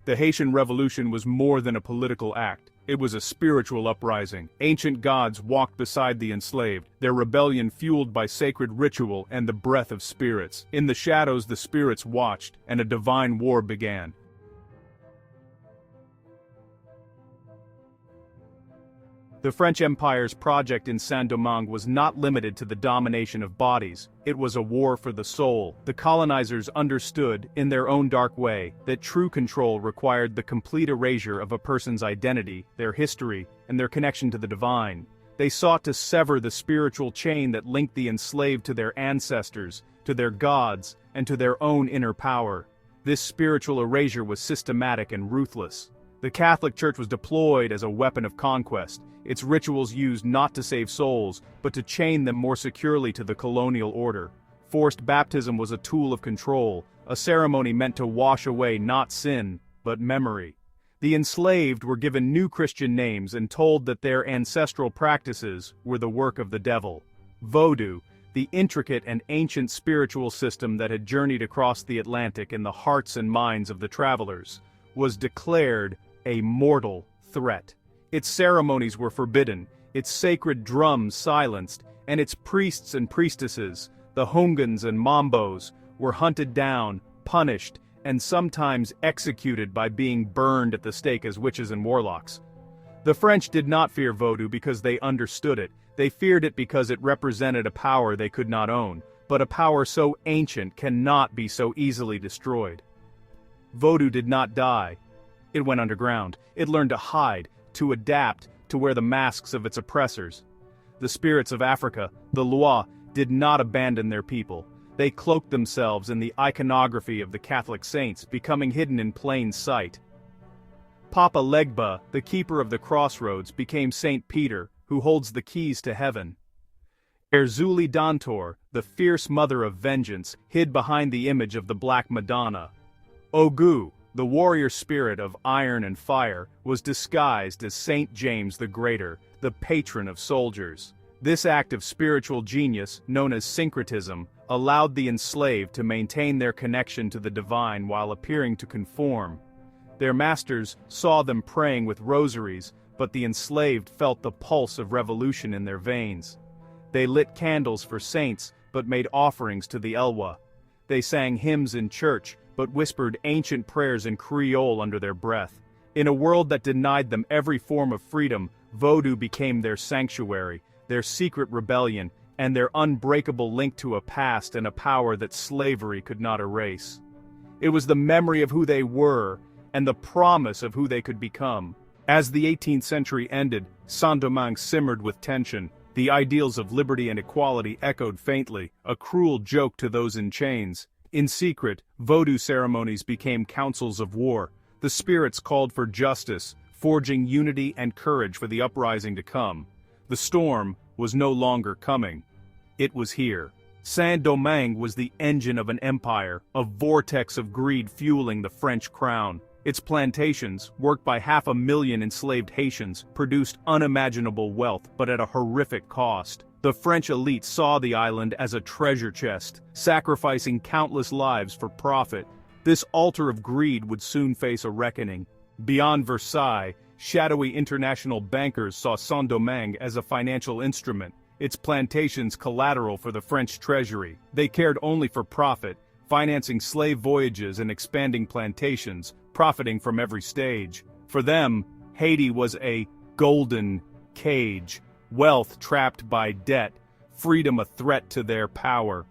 The Haitian Revolution was more than a political act. It was a spiritual uprising. Ancient gods walked beside the enslaved, their rebellion fueled by sacred ritual and the breath of spirits. In the shadows the spirits watched, and a divine war began. The French Empire's project in Saint-Domingue was not limited to the domination of bodies. It was a war for the soul. The colonizers understood, in their own dark way, that true control required the complete erasure of a person's identity, their history, and their connection to the divine. They sought to sever the spiritual chain that linked the enslaved to their ancestors, to their gods, and to their own inner power. This spiritual erasure was systematic and ruthless. The Catholic Church was deployed as a weapon of conquest, its rituals used not to save souls, but to chain them more securely to the colonial order. Forced baptism was a tool of control, a ceremony meant to wash away not sin, but memory. The enslaved were given new Christian names and told that their ancestral practices were the work of the devil. Vodou, the intricate and ancient spiritual system that had journeyed across the Atlantic in the hearts and minds of the travelers, was declared a mortal threat. Its ceremonies were forbidden, its sacred drums silenced, and its priests and priestesses, the Hongans and Mambos, were hunted down, punished, and sometimes executed by being burned at the stake as witches and warlocks. The French did not fear Vodou because they understood it. They feared it because it represented a power they could not own, but a power so ancient cannot be so easily destroyed. Vodou did not die. It went underground. It learned to hide, to adapt, to wear the masks of its oppressors. The spirits of Africa, the Loa, did not abandon their people. They cloaked themselves in the iconography of the Catholic saints, becoming hidden in plain sight. Papa Legba, the keeper of the crossroads, became Saint Peter, who holds the keys to heaven. Erzuli Dantor, the fierce mother of vengeance, hid behind the image of the Black Madonna. Ogu, the warrior spirit of iron and fire, was disguised as Saint James the Greater, the patron of soldiers. This act of spiritual genius, known as syncretism, allowed the enslaved to maintain their connection to the divine while appearing to conform. Their masters saw them praying with rosaries, but the enslaved felt the pulse of revolution in their veins. They lit candles for saints, but made offerings to the Elwa. They sang hymns in church, but whispered ancient prayers in Creole under their breath. In a world that denied them every form of freedom, Vodou became their sanctuary, their secret rebellion, and their unbreakable link to a past and a power that slavery could not erase. It was the memory of who they were, and the promise of who they could become. As the 18th century ended, Saint-Domingue simmered with tension. The ideals of liberty and equality echoed faintly, a cruel joke to those in chains. In secret, Vodou ceremonies became councils of war. The spirits called for justice, forging unity and courage for the uprising to come. The storm was no longer coming. It was here. Saint-Domingue was the engine of an empire, a vortex of greed fueling the French crown. Its plantations, worked by 500,000 enslaved Haitians, produced unimaginable wealth, but at a horrific cost. The French elite saw the island as a treasure chest, sacrificing countless lives for profit. This altar of greed would soon face a reckoning. Beyond Versailles, shadowy international bankers saw Saint-Domingue as a financial instrument, its plantations collateral for the French treasury. They cared only for profit, financing slave voyages and expanding plantations, profiting from every stage. For them, Haiti was a golden cage, wealth trapped by debt, freedom a threat to their power.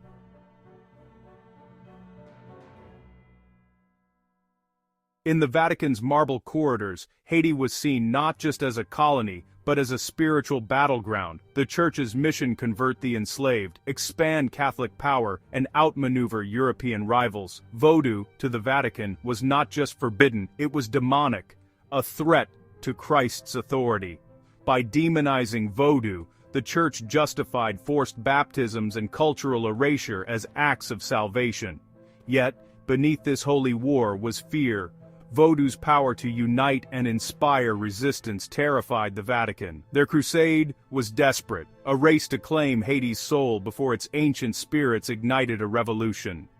In the Vatican's marble corridors, Haiti was seen not just as a colony, but as a spiritual battleground. The Church's mission: convert the enslaved, expand Catholic power, and outmaneuver European rivals. Vodou, to the Vatican, was not just forbidden, it was demonic, a threat to Christ's authority. By demonizing Vodou, the Church justified forced baptisms and cultural erasure as acts of salvation. Yet, beneath this holy war was fear. Vodou's power to unite and inspire resistance terrified the Vatican. Their crusade was desperate, a race to claim Haiti's soul before its ancient spirits ignited a revolution.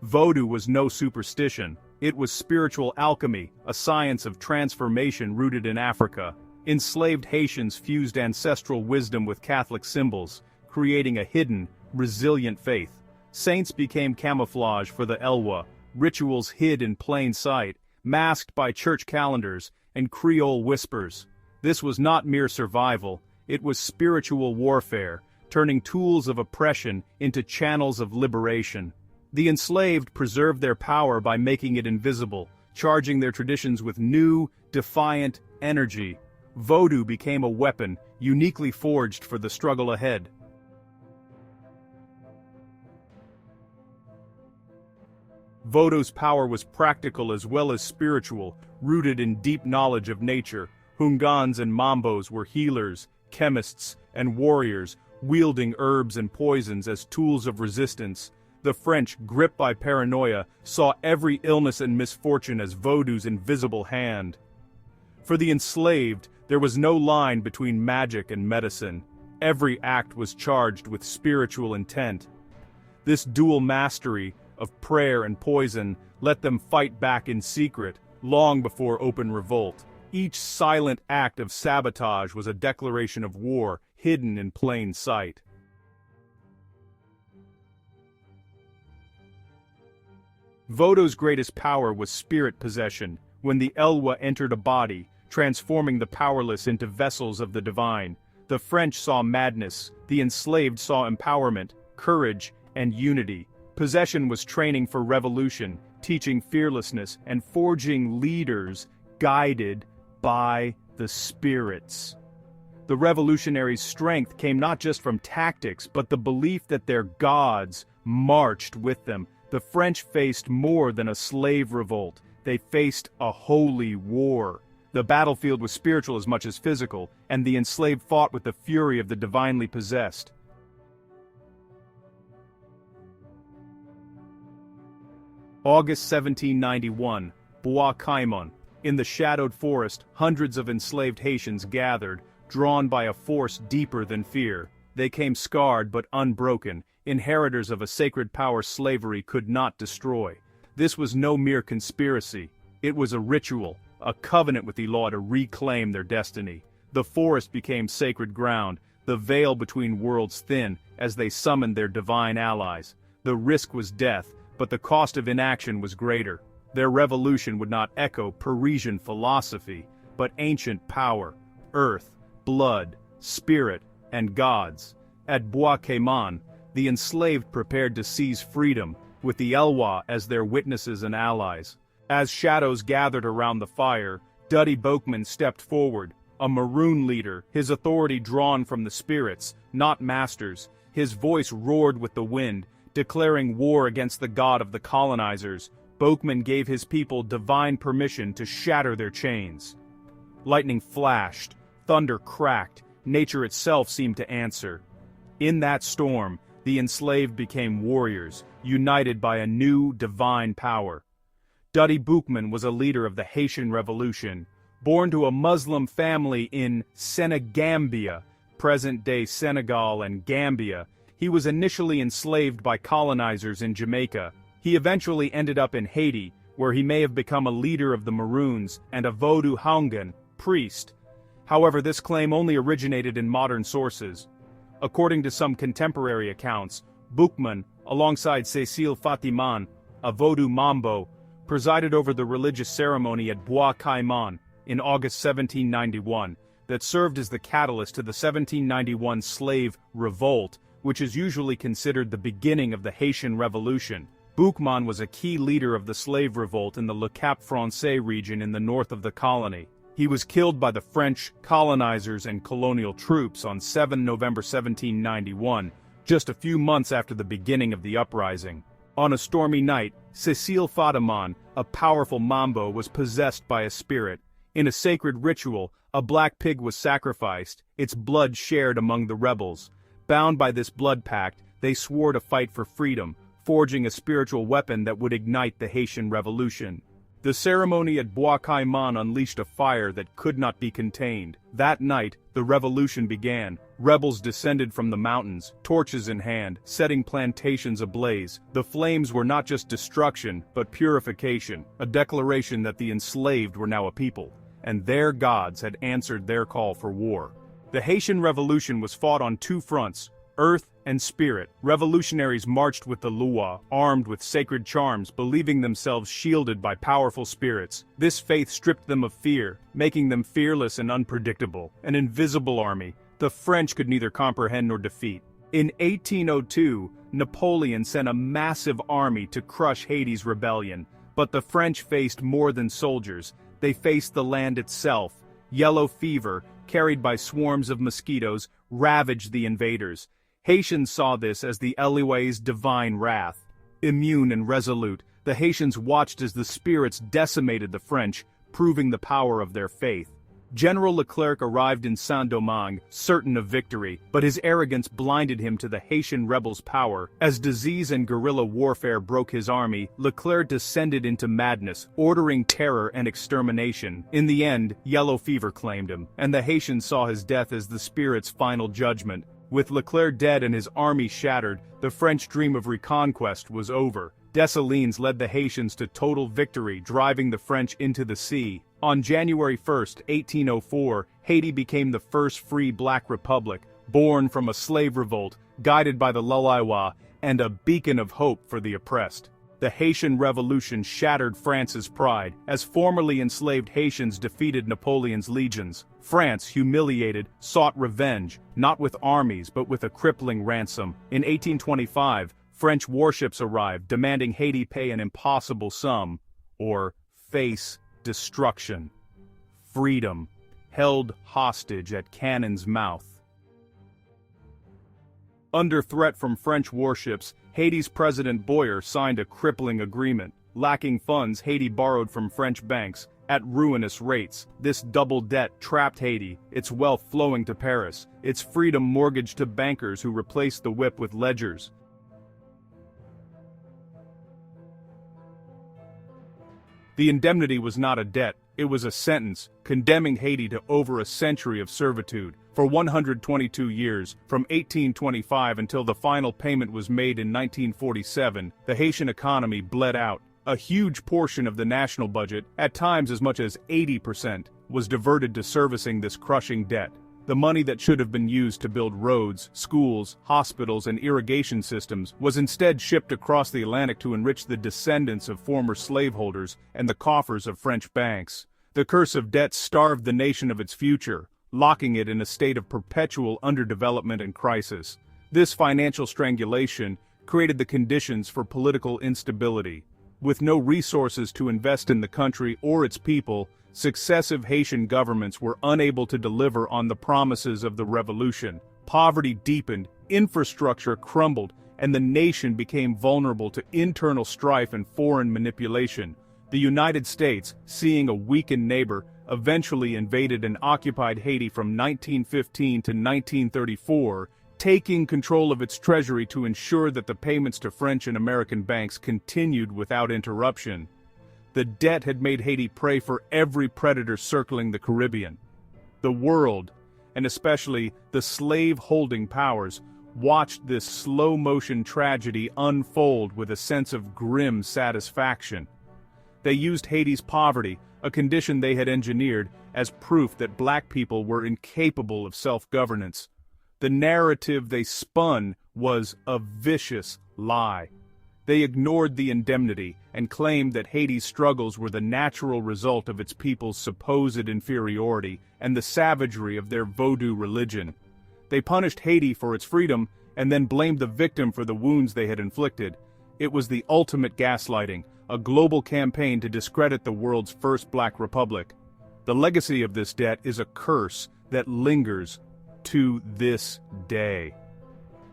Vodou was no superstition. It was spiritual alchemy, a science of transformation rooted in Africa. Enslaved Haitians fused ancestral wisdom with Catholic symbols, creating a hidden, resilient faith. Saints became camouflage for the Elwa, rituals hid in plain sight, masked by church calendars and Creole whispers. This was not mere survival, it was spiritual warfare, turning tools of oppression into channels of liberation. The enslaved preserved their power by making it invisible, charging their traditions with new, defiant energy. Vodou became a weapon, uniquely forged for the struggle ahead. Vodou's power was practical as well as spiritual, rooted in deep knowledge of nature. Hungans and Mambos were healers, chemists, and warriors, wielding herbs and poisons as tools of resistance. The French, gripped by paranoia, saw every illness and misfortune as Vodou's invisible hand. For the enslaved, there was no line between magic and medicine. Every act was charged with spiritual intent. This dual mastery of prayer and poison let them fight back in secret, long before open revolt. Each silent act of sabotage was a declaration of war, hidden in plain sight. Vodou's greatest power was spirit possession, when the Elwa entered a body, transforming the powerless into vessels of the divine. The French saw madness, the enslaved saw empowerment, courage, and unity. Possession was training for revolution, teaching fearlessness, and forging leaders guided by the spirits. The revolutionaries' strength came not just from tactics, but the belief that their gods marched with them. The French faced more than a slave revolt. They faced a holy war. The battlefield was spiritual as much as physical, and the enslaved fought with the fury of the divinely possessed. August 1791, Bois Caimon. In the shadowed forest, hundreds of enslaved Haitians gathered, drawn by a force deeper than fear. They came scarred but unbroken, inheritors of a sacred power slavery could not destroy. This was no mere conspiracy. It was a ritual, a covenant with the law to reclaim their destiny. The forest became sacred ground, the veil between worlds thin, as they summoned their divine allies. The risk was death, but the cost of inaction was greater. Their revolution would not echo Parisian philosophy, but ancient power, earth, blood, spirit, and gods. At Bois Caimon, the enslaved prepared to seize freedom, with the Elwa as their witnesses and allies. As shadows gathered around the fire, Duddy Boukman stepped forward, a maroon leader, his authority drawn from the spirits, not masters. His voice roared with the wind, declaring war against the god of the colonizers. Boukman gave his people divine permission to shatter their chains. Lightning flashed, thunder cracked, nature itself seemed to answer. In that storm, the enslaved became warriors, united by a new divine power. Duddy Boukman was a leader of the Haitian Revolution. Born to a Muslim family in Senegambia, present-day Senegal and Gambia, he was initially enslaved by colonizers in Jamaica. He eventually ended up in Haiti, where he may have become a leader of the Maroons and a Vodou Hongan, priest. However, this claim only originated in modern sources. According to some contemporary accounts, Boukman, alongside Cécile Fatiman, a Vodou Mambo, presided over the religious ceremony at Bois Caimon in August 1791 that served as the catalyst to the 1791 slave revolt, which is usually considered the beginning of the Haitian Revolution. Boukman was a key leader of the slave revolt in the Le Cap Français region in the north of the colony. He was killed by the French colonizers and colonial troops on 7 November 1791, just a few months after the beginning of the uprising. On a stormy night, Cécile Fatiman, a powerful Mambo, was possessed by a spirit. In a sacred ritual, a black pig was sacrificed, its blood shared among the rebels. Bound by this blood pact, they swore to fight for freedom, forging a spiritual weapon that would ignite the Haitian Revolution. The ceremony at Bois Caimon unleashed a fire that could not be contained. That night, the revolution began. Rebels descended from the mountains, torches in hand, setting plantations ablaze. The flames were not just destruction, but purification, a declaration that the enslaved were now a people, and their gods had answered their call for war. The Haitian Revolution was fought on two fronts, earth and spirit. Revolutionaries marched with the Loi, armed with sacred charms, believing themselves shielded by powerful spirits. This faith stripped them of fear, making them fearless and unpredictable, an invisible army the French could neither comprehend nor defeat. In 1802, Napoleon sent a massive army to crush Haiti's rebellion, but the French faced more than soldiers. They faced the land itself. Yellow fever, carried by swarms of mosquitoes, ravaged the invaders. Haitians saw this as the Elohe's divine wrath. Immune and resolute, the Haitians watched as the spirits decimated the French, proving the power of their faith. General Leclerc arrived in Saint-Domingue, certain of victory, but his arrogance blinded him to the Haitian rebels' power. As disease and guerrilla warfare broke his army, Leclerc descended into madness, ordering terror and extermination. In the end, yellow fever claimed him, and the Haitians saw his death as the spirit's final judgment. With Leclerc dead and his army shattered, the French dream of reconquest was over. Dessalines led the Haitians to total victory, driving the French into the sea. On January 1, 1804, Haiti became the first free black republic, born from a slave revolt, guided by the Loi, and a beacon of hope for the oppressed. The Haitian Revolution shattered France's pride, as formerly enslaved Haitians defeated Napoleon's legions. France, humiliated, sought revenge, not with armies but with a crippling ransom. In 1825, French warships arrived, demanding Haiti pay an impossible sum, or face destruction. Freedom, held hostage at cannon's mouth. Under threat from French warships, Haiti's President Boyer signed a crippling agreement. Lacking funds, Haiti borrowed from French banks at ruinous rates. This double debt trapped Haiti, its wealth flowing to Paris, its freedom mortgaged to bankers who replaced the whip with ledgers. The indemnity was not a debt, it was a sentence, condemning Haiti to over a century of servitude. For 122 years, from 1825 until the final payment was made in 1947, the Haitian economy bled out. A huge portion of the national budget, at times as much as 80%, was diverted to servicing this crushing debt. The money that should have been used to build roads, schools, hospitals, and irrigation systems was instead shipped across the Atlantic to enrich the descendants of former slaveholders and the coffers of French banks. The curse of debt starved the nation of its future, locking it in a state of perpetual underdevelopment and crisis. This financial strangulation created the conditions for political instability. With no resources to invest in the country or its people, successive Haitian governments were unable to deliver on the promises of the revolution. Poverty deepened, infrastructure crumbled, and the nation became vulnerable to internal strife and foreign manipulation. The United States, seeing a weakened neighbor, eventually invaded and occupied Haiti from 1915 to 1934, taking control of its treasury to ensure that the payments to French and American banks continued without interruption. The debt had made Haiti prey for every predator circling the Caribbean. The world, and especially the slave-holding powers, watched this slow-motion tragedy unfold with a sense of grim satisfaction. They used Haiti's poverty, a condition they had engineered, as proof that black people were incapable of self-governance. The narrative they spun was a vicious lie. They ignored the indemnity and claimed that Haiti's struggles were the natural result of its people's supposed inferiority and the savagery of their Vodou religion. They punished Haiti for its freedom and then blamed the victim for the wounds they had inflicted. It was the ultimate gaslighting, a global campaign to discredit the world's first black republic. The legacy of this debt is a curse that lingers to this day.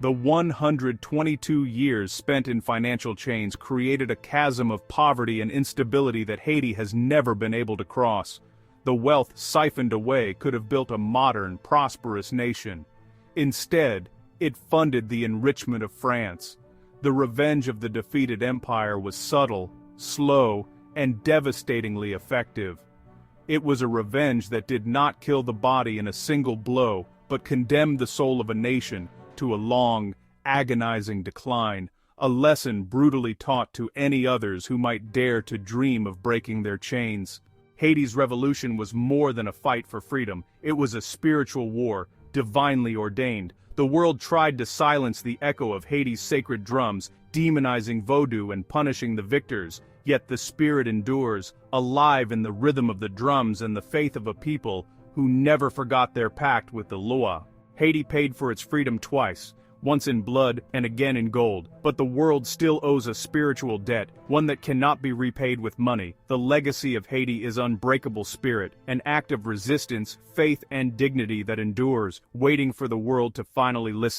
The 122 years spent in financial chains created a chasm of poverty and instability that Haiti has never been able to cross. The wealth siphoned away could have built a modern, prosperous nation. Instead, it funded the enrichment of France. The revenge of the defeated empire was subtle, slow, and devastatingly effective. It was a revenge that did not kill the body in a single blow, but condemned the soul of a nation to a long, agonizing decline, a lesson brutally taught to any others who might dare to dream of breaking their chains. Haiti's revolution was more than a fight for freedom, it was a spiritual war, divinely ordained. The world tried to silence the echo of Haiti's sacred drums, demonizing Vodou and punishing the victors, yet the spirit endures, alive in the rhythm of the drums and the faith of a people who never forgot their pact with the law. Haiti paid for its freedom twice, once in blood and again in gold, but the world still owes a spiritual debt, one that cannot be repaid with money. The legacy of Haiti is unbreakable spirit, an act of resistance, faith and dignity that endures, waiting for the world to finally listen.